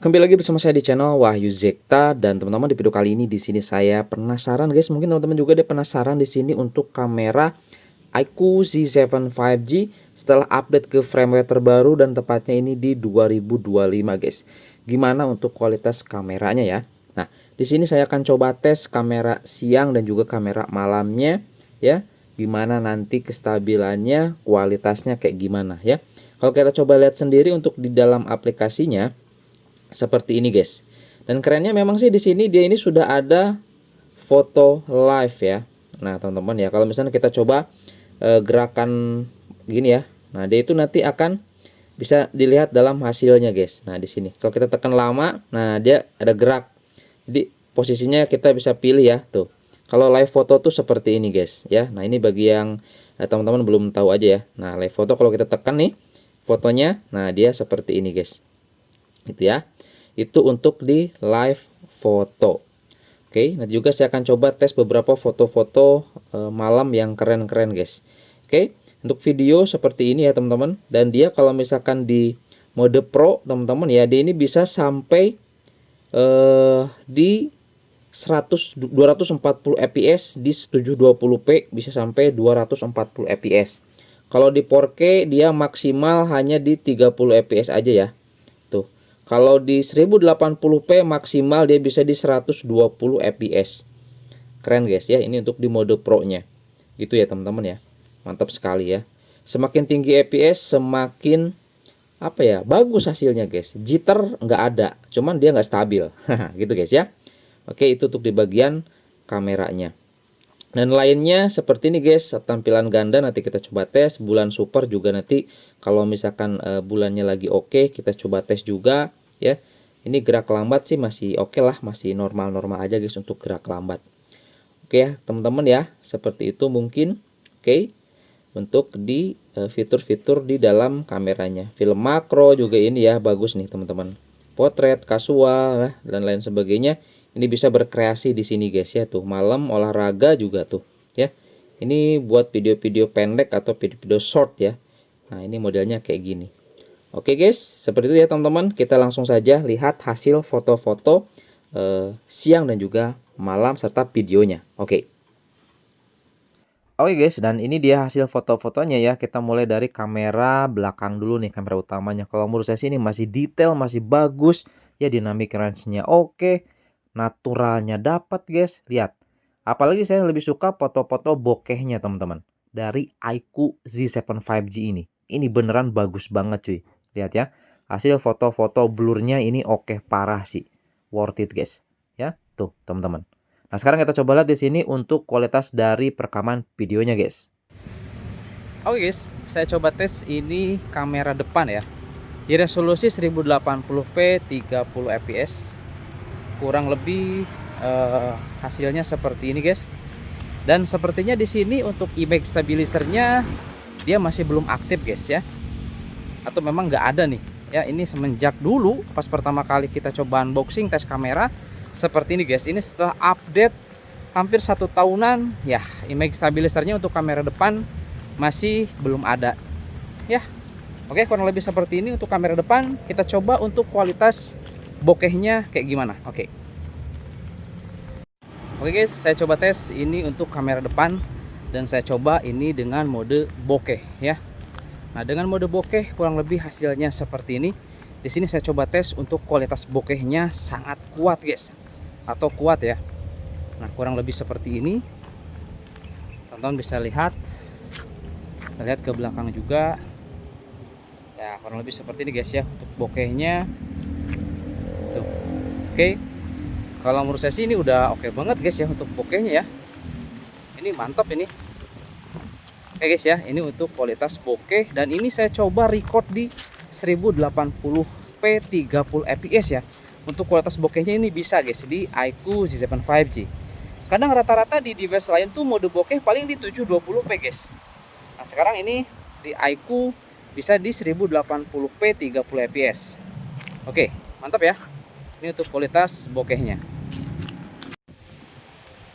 Kembali lagi bersama saya di channel Wahyu Zekta, dan teman-teman di video kali ini di sini saya penasaran guys, mungkin teman-teman juga ada penasaran di sini untuk kamera iQOO Z7 5G setelah update ke firmware terbaru dan tepatnya ini di 2025 guys. Gimana untuk kualitas kameranya ya? Nah, di sini saya akan coba tes kamera siang dan juga kamera malamnya ya. Gimana nanti kestabilannya, kualitasnya kayak gimana ya. Kalau kita coba lihat sendiri untuk di dalam aplikasinya seperti ini guys. Dan kerennya memang sih di sini dia ini sudah ada foto live ya. Nah, teman-teman ya, kalau misalnya kita coba gerakan gini ya. Nah, dia itu nanti akan bisa dilihat dalam hasilnya guys. Nah, di sini kalau kita tekan lama, nah dia ada gerak. Jadi posisinya kita bisa pilih ya, tuh. Kalau live foto tuh seperti ini guys ya. Nah, ini bagi yang teman-teman belum tahu aja ya. Nah, live foto kalau kita tekan nih fotonya, nah dia seperti ini guys. Gitu ya. Itu untuk di live foto. Oke, nanti juga saya akan coba tes beberapa foto-foto malam yang keren-keren guys. Oke, untuk video seperti ini ya teman-teman. Dan dia kalau misalkan di mode pro teman-teman ya, dia ini bisa sampai di 240 fps di 720p, bisa sampai 240 fps. Kalau di 4K dia maksimal hanya di 30 fps aja ya. Tuh. Kalau di 1080p maksimal dia bisa di 120 fps. Keren guys ya, ini untuk di mode pro-nya. Gitu ya teman-teman ya. Mantap sekali ya. Semakin tinggi fps semakin apa ya, bagus hasilnya guys. Jitter nggak ada, cuman dia nggak stabil. Gitu guys ya. Oke, itu untuk di bagian kameranya. Dan lainnya seperti ini guys, tampilan ganda nanti kita coba tes. Bulan super juga nanti kalau misalkan bulannya lagi oke, kita coba tes juga ya. Ini gerak lambat sih masih oke lah, masih normal-normal aja guys untuk gerak lambat. Oke ya teman-teman ya, seperti itu mungkin. Oke, untuk di fitur-fitur di dalam kameranya. Film makro juga ini ya bagus nih teman-teman. Potret, kasual dan lain sebagainya. Ini bisa berkreasi di sini guys ya, tuh malam olahraga juga tuh ya. Ini buat video-video pendek atau video-video short ya. Nah, ini modelnya kayak gini. Oke guys, seperti itu ya teman-teman. Kita langsung saja lihat hasil foto-foto siang dan juga malam serta videonya. Oke. Oke guys, dan ini dia hasil foto-fotonya ya. Kita mulai dari kamera belakang dulu nih, kamera utamanya. Kalau menurut saya sih ini masih detail, masih bagus. Ya, dynamic range-nya oke. Naturalnya dapat guys. Lihat. Apalagi saya lebih suka foto-foto bokehnya teman-teman. Dari iQOO Z7 5G ini. Ini beneran bagus banget cuy. Lihat ya. Hasil foto-foto blurnya ini oke parah sih. Worth it guys. Ya, tuh teman-teman. Nah, sekarang kita coba lihat di sini untuk kualitas dari perekaman videonya, guys. Oke, guys, saya coba tes ini kamera depan ya. Di resolusi 1080p 30 fps. Kurang lebih hasilnya seperti ini, guys. Dan sepertinya di sini untuk image stabilizernya dia masih belum aktif, guys ya. Atau memang nggak ada nih. Ya, ini semenjak dulu pas pertama kali kita coba unboxing tes kamera seperti ini guys. Ini setelah update hampir 1 tahunan ya, image stabilizernya untuk kamera depan masih belum ada ya. Oke, kurang lebih seperti ini untuk kamera depan. Kita coba untuk kualitas bokehnya kayak gimana. Oke guys, saya coba tes ini untuk kamera depan dan saya coba ini dengan mode bokeh ya. Nah, dengan mode bokeh kurang lebih hasilnya seperti ini. Di sini saya coba tes untuk kualitas bokehnya sangat kuat guys, atau kuat ya. Nah, kurang lebih seperti ini. Tonton bisa lihat. Kita lihat ke belakang juga. Ya, kurang lebih seperti ini guys ya untuk bokehnya. Tuh. Oke. Kalau menurut saya sih ini udah oke banget guys ya untuk bokehnya ya. Ini mantap ini. Oke guys ya, ini untuk kualitas bokeh dan ini saya coba record di 1080p 30 fps ya. Untuk kualitas bokehnya ini bisa guys di iQOO Z7 5G. Kadang rata-rata di device lain tuh mode bokeh paling di 720p guys. Nah, sekarang ini di iQOO bisa di 1080p 30 fps. Oke, mantap ya. Ini untuk kualitas bokehnya.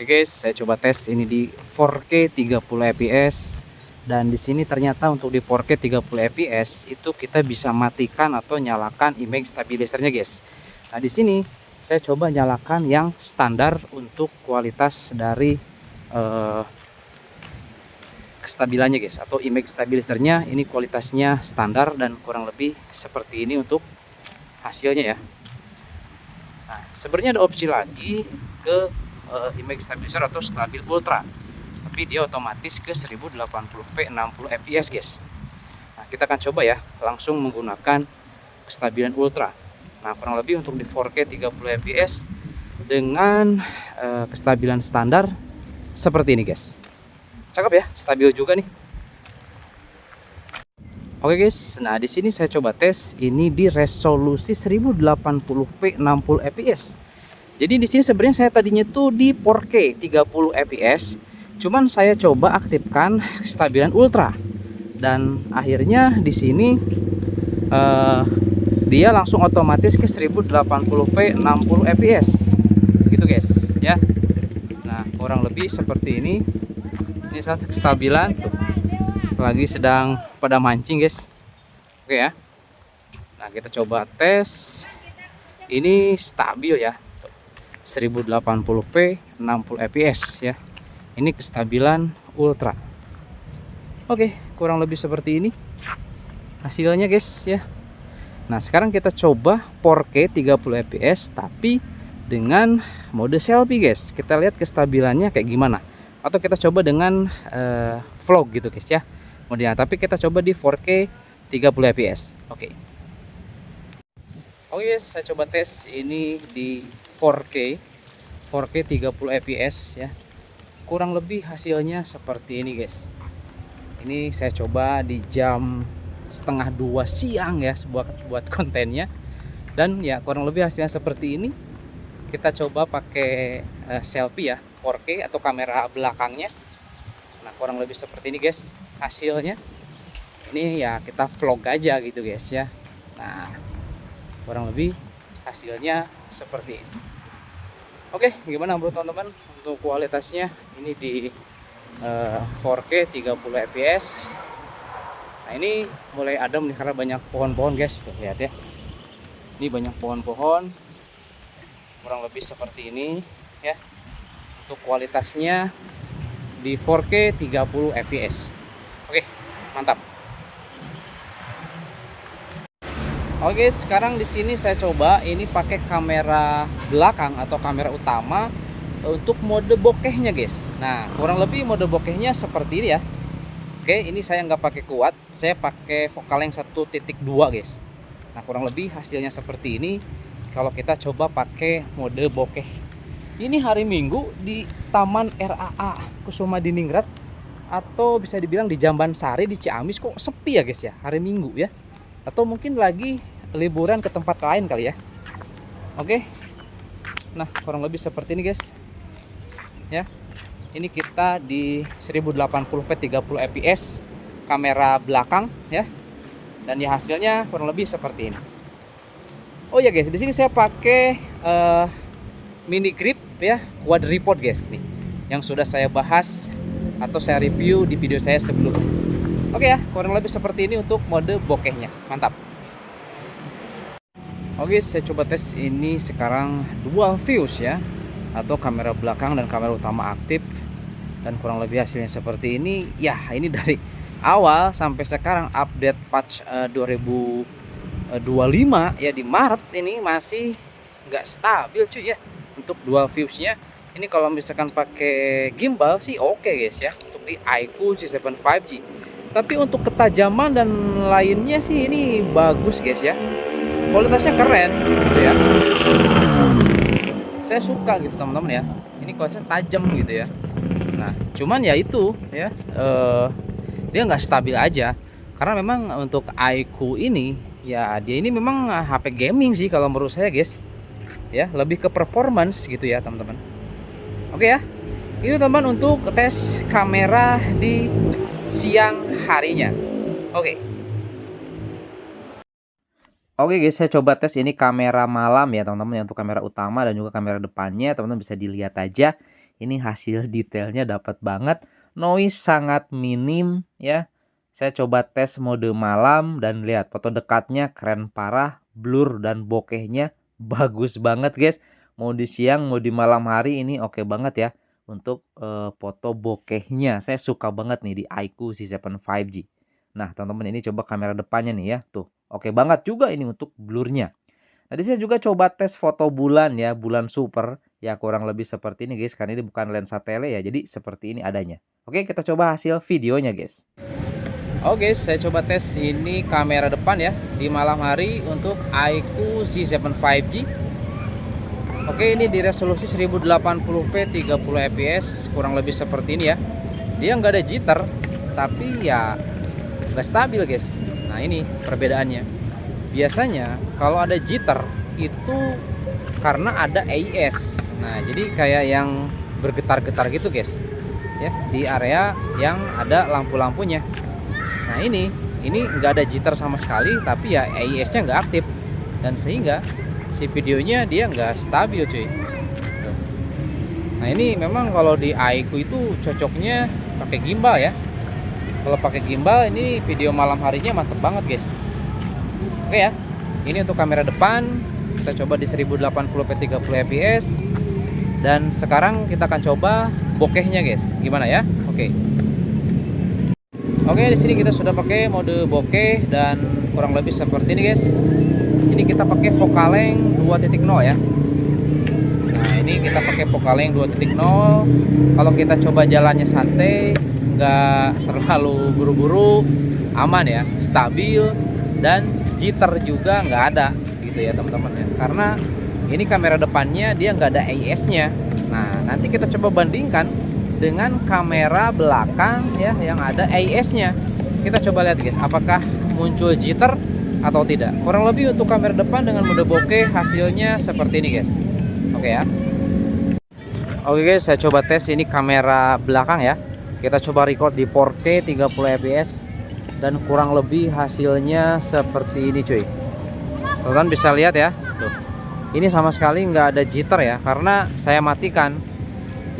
Oke guys, saya coba tes ini di 4K 30 fps. Dan di sini ternyata untuk di 4K 30 fps itu kita bisa matikan atau nyalakan image stabilizernya guys. Nah, di sini saya coba nyalakan yang standar untuk kualitas dari kestabilannya guys, atau image stabilizernya. Ini kualitasnya standar dan kurang lebih seperti ini untuk hasilnya ya. Nah, sebenarnya ada opsi lagi ke image stabilizer atau stabil ultra, tapi dia otomatis ke 1080p 60 fps guys. Nah, kita akan coba ya langsung menggunakan kestabilan ultra. Nah, kurang lebih untuk di 4K 30 fps dengan kestabilan standar seperti ini guys. Cakep ya, stabil juga nih. Oke guys, nah di sini saya coba tes ini di resolusi 1080p 60 fps. Jadi di sini sebenarnya saya tadinya tuh di 4K 30 fps, cuman saya coba aktifkan kestabilan ultra dan akhirnya di sini dia langsung otomatis ke 1080p 60 fps. Gitu guys, ya. Nah, kurang lebih seperti ini. Ini saat kestabilan tuh lagi sedang pada mancing guys. Oke ya. Nah, kita coba tes. Ini stabil ya. 1080p 60 fps ya. Ini kestabilan ultra. Oke, kurang lebih seperti ini hasilnya guys ya. Nah, sekarang kita coba 4K 30 fps tapi dengan mode selfie guys. Kita lihat kestabilannya kayak gimana. Atau kita coba dengan vlog gitu guys ya. Modenya, tapi kita coba di 4K 30 fps. Oke. Oke guys, saya coba tes ini di 4K 30 fps ya. Kurang lebih hasilnya seperti ini guys. Ini saya coba di jam setengah 2 siang ya, buat kontennya. Dan ya kurang lebih hasilnya seperti ini. Kita coba pakai selfie ya, 4K atau kamera belakangnya. Nah, kurang lebih seperti ini guys hasilnya. Ini ya kita vlog aja gitu guys ya. Nah, kurang lebih hasilnya seperti ini. Oke, gimana bro teman-teman untuk kualitasnya ini di 4K 30 fps. Nah, ini mulai adem nih karena banyak pohon-pohon guys, tuh lihat ya. Ini banyak pohon-pohon. Kurang lebih seperti ini ya. Untuk kualitasnya di 4K 30 fps. Oke, mantap. Oke, sekarang di sini saya coba ini pakai kamera belakang atau kamera utama untuk mode bokehnya, guys. Nah, kurang lebih mode bokehnya seperti ini ya. Oke, ini saya nggak pakai kuat, saya pakai vokal yang 1.2, guys. Nah, kurang lebih hasilnya seperti ini kalau kita coba pakai mode bokeh. Ini hari Minggu di Taman RAA Kusuma Diningrat, atau bisa dibilang di Jambansari di Ciamis, kok sepi ya guys ya hari Minggu ya. Atau mungkin lagi liburan ke tempat lain kali ya. Oke. Nah, kurang lebih seperti ini guys. Ya. Ini kita di 1080p 30 fps kamera belakang ya. Dan ya hasilnya kurang lebih seperti ini. Oh ya guys, di sini saya pakai mini grip ya, quadripod guys nih, yang sudah saya bahas atau saya review di video saya sebelumnya. Oke ya, kurang lebih seperti ini untuk mode bokehnya. Mantap. Oke, saya coba tes ini sekarang dual views ya, atau kamera belakang dan kamera utama aktif, dan kurang lebih hasilnya seperti ini. Ya, ini dari awal sampai sekarang update patch 2025 ya, di Maret ini masih nggak stabil cuy ya. Untuk dual viewsnya ini kalau misalkan pakai gimbal sih oke guys ya, untuk di iQOO C7 5G. Tapi untuk ketajaman dan lainnya sih ini bagus guys ya, kualitasnya keren gitu ya. Saya suka gitu teman-teman ya, ini kualitasnya tajam gitu ya. Nah, cuman ya itu ya, dia nggak stabil aja karena memang untuk iQOO ini ya, dia ini memang HP gaming sih kalau menurut saya guys ya, lebih ke performance gitu ya teman-teman. Oke ya, itu teman untuk tes kamera di siang harinya. Oke guys, saya coba tes ini kamera malam ya teman-teman ya, untuk kamera utama dan juga kamera depannya. Teman-teman bisa dilihat aja, ini hasil detailnya dapat banget, noise sangat minim ya. Saya coba tes mode malam dan lihat foto dekatnya keren parah, blur dan bokehnya bagus banget guys. Mau di siang mau di malam hari ini oke banget ya untuk foto bokehnya. Saya suka banget nih di iQOO C7 5G. Nah teman-teman, ini coba kamera depannya nih ya, tuh oke banget juga ini untuk blurnya. Tadi saya juga coba tes foto bulan ya, bulan super ya, kurang lebih seperti ini guys, karena ini bukan lensa tele ya, jadi seperti ini adanya. Oke, kita coba hasil videonya guys. Oke, saya coba tes ini kamera depan ya di malam hari untuk iQOO C7 5G. Oke, ini di resolusi 1080p 30 fps, kurang lebih seperti ini ya. Dia nggak ada jitter, tapi ya nggak stabil guys. Nah ini perbedaannya. Biasanya kalau ada jitter itu karena ada AIS. Nah jadi kayak yang bergetar-getar gitu guys ya, di area yang ada lampu-lampunya. Nah ini nggak ada jitter sama sekali, tapi ya AIS nya nggak aktif, dan sehingga si videonya dia nggak stabil cuy. Nah ini memang kalau di iQOO itu cocoknya pakai gimbal ya. Kalau pakai gimbal ini video malam harinya mantep banget guys. Oke ya, ini untuk kamera depan kita coba di 1080p 30 fps. Dan sekarang kita akan coba bokehnya guys, gimana ya? Oke, di sini kita sudah pakai mode bokeh dan kurang lebih seperti ini guys. Ini kita pakai focal length 2.0 ya. Nah ini kita pakai focal length 2.0. Kalau kita coba jalannya santai, nggak terlalu buru-buru, aman ya, stabil, dan jitter juga nggak ada gitu ya teman-teman ya, karena ini kamera depannya dia nggak ada AIS nya. Nah nanti kita coba bandingkan dengan kamera belakang ya yang ada AIS nya. Kita coba lihat guys, apakah muncul jitter atau tidak. Kurang lebih untuk kamera depan dengan mode bokeh hasilnya seperti ini guys. Oke ya. Oke guys, saya coba tes ini kamera belakang ya. Kita coba record di 4K 30 fps dan kurang lebih hasilnya seperti ini cuy. Teman-teman bisa lihat ya, tuh. Ini sama sekali nggak ada jitter ya, karena saya matikan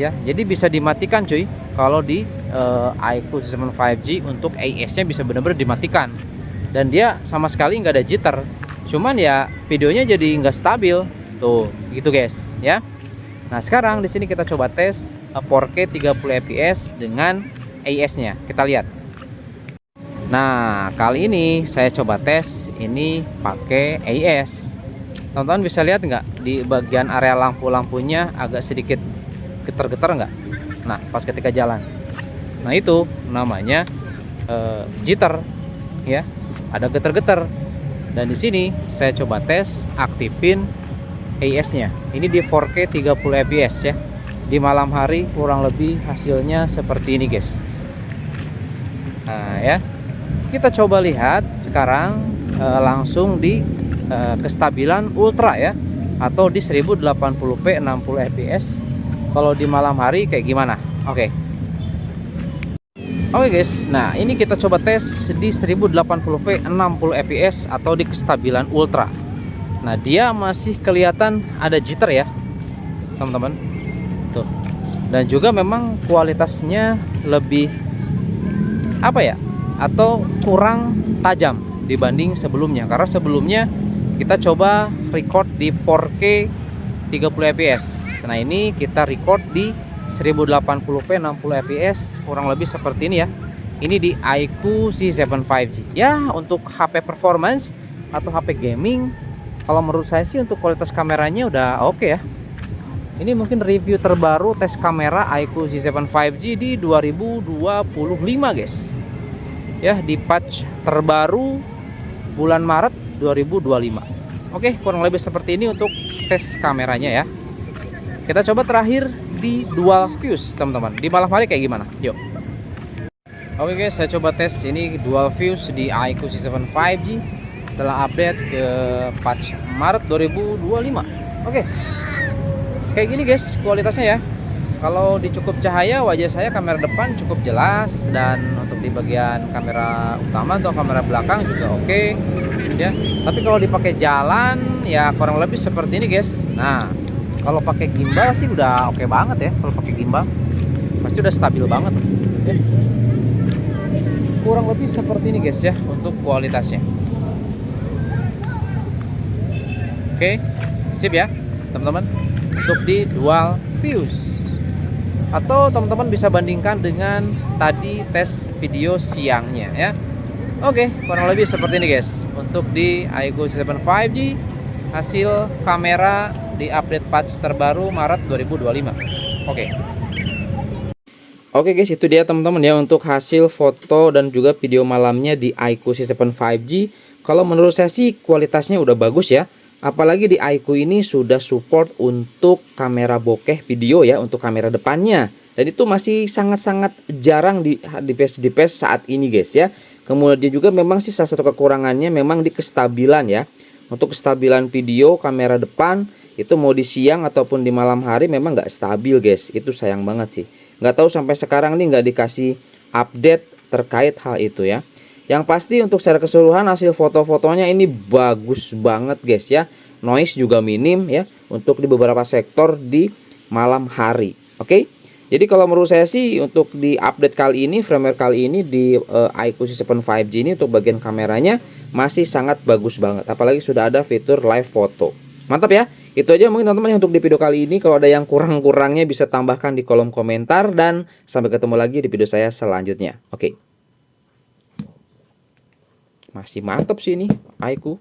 ya. Jadi bisa dimatikan cuy. Kalau di iQOO C7 5G untuk AIS nya bisa benar-benar dimatikan, dan dia sama sekali nggak ada jitter. Cuman ya videonya jadi nggak stabil tuh gitu guys ya. Nah sekarang di sini kita coba tes 4K 30 fps dengan AIS nya. Kita lihat. Nah kali ini saya coba tes ini pakai AIS. Teman-teman bisa lihat nggak di bagian area lampu-lampunya agak sedikit getar-getar nggak? Nah pas ketika jalan. Nah itu namanya jitter ya, ada getar-getar. Dan di sini saya coba tes aktifin AIS nya. Ini di 4K 30 fps ya. Di malam hari kurang lebih hasilnya seperti ini guys. Nah ya, kita coba lihat sekarang langsung di kestabilan ultra ya, atau di 1080p 60 fps. Kalau di malam hari kayak gimana? Oke guys, nah ini kita coba tes di 1080p 60 fps atau di kestabilan ultra. Nah dia masih kelihatan ada jitter ya teman-teman tuh, dan juga memang kualitasnya lebih apa ya, atau kurang tajam dibanding sebelumnya, karena sebelumnya kita coba record di 4K 30 fps. Nah ini kita record di 1080p 60 fps, kurang lebih seperti ini ya. Ini di iQOO C7 5G ya. Untuk HP performance atau HP gaming, kalau menurut saya sih untuk kualitas kameranya udah oke ya. Ini mungkin review terbaru tes kamera iQOO C7 5G di 2025 guys ya, di patch terbaru bulan Maret 2025. Oke, kurang lebih seperti ini untuk tes kameranya ya. Kita coba terakhir di dual fuse teman-teman, di malam hari kayak gimana, yuk. Oke guys, saya coba tes ini dual fuse di iQOO C7 5G setelah update ke patch Maret 2025. Oke, kayak gini guys kualitasnya ya. Kalau di cukup cahaya wajah saya kamera depan cukup jelas, dan untuk di bagian kamera utama atau kamera belakang juga oke ya. Tapi kalau dipakai jalan ya kurang lebih seperti ini guys. Nah kalau pakai gimbal sih udah oke banget ya. Kalau pakai gimbal pasti udah stabil banget ya. Kurang lebih seperti ini guys ya untuk kualitasnya. Oke, Sip ya teman-teman, untuk di dual views. Atau teman-teman bisa bandingkan dengan tadi tes video siangnya ya. Oke, kurang lebih seperti ini guys untuk di iQOO C7 5G hasil kamera di update patch terbaru Maret 2025. Oke guys, itu dia teman-teman ya untuk hasil foto dan juga video malamnya di iQOO C7 5G. Kalau menurut saya sih kualitasnya udah bagus ya. Apalagi di iQOO ini sudah support untuk kamera bokeh video ya, untuk kamera depannya. Dan itu masih sangat-sangat jarang di device saat ini guys ya. Kemudian juga memang sih salah satu kekurangannya memang di kestabilan ya. Untuk kestabilan video kamera depan itu mau di siang ataupun di malam hari memang nggak stabil guys. Itu sayang banget sih. Nggak tahu sampai sekarang nih nggak dikasih update terkait hal itu ya. Yang pasti untuk secara keseluruhan hasil foto-fotonya ini bagus banget guys ya. Noise juga minim ya untuk di beberapa sektor di malam hari. Oke. Jadi kalau menurut saya sih untuk di update kali ini, firmware kali ini di iQOO C7 5G ini untuk bagian kameranya masih sangat bagus banget. Apalagi sudah ada fitur live photo. Mantap ya. Itu aja mungkin teman-teman untuk di video kali ini. Kalau ada yang kurang-kurangnya bisa tambahkan di kolom komentar. Dan sampai ketemu lagi di video saya selanjutnya. Oke. Masih mantap sih ini iQOO.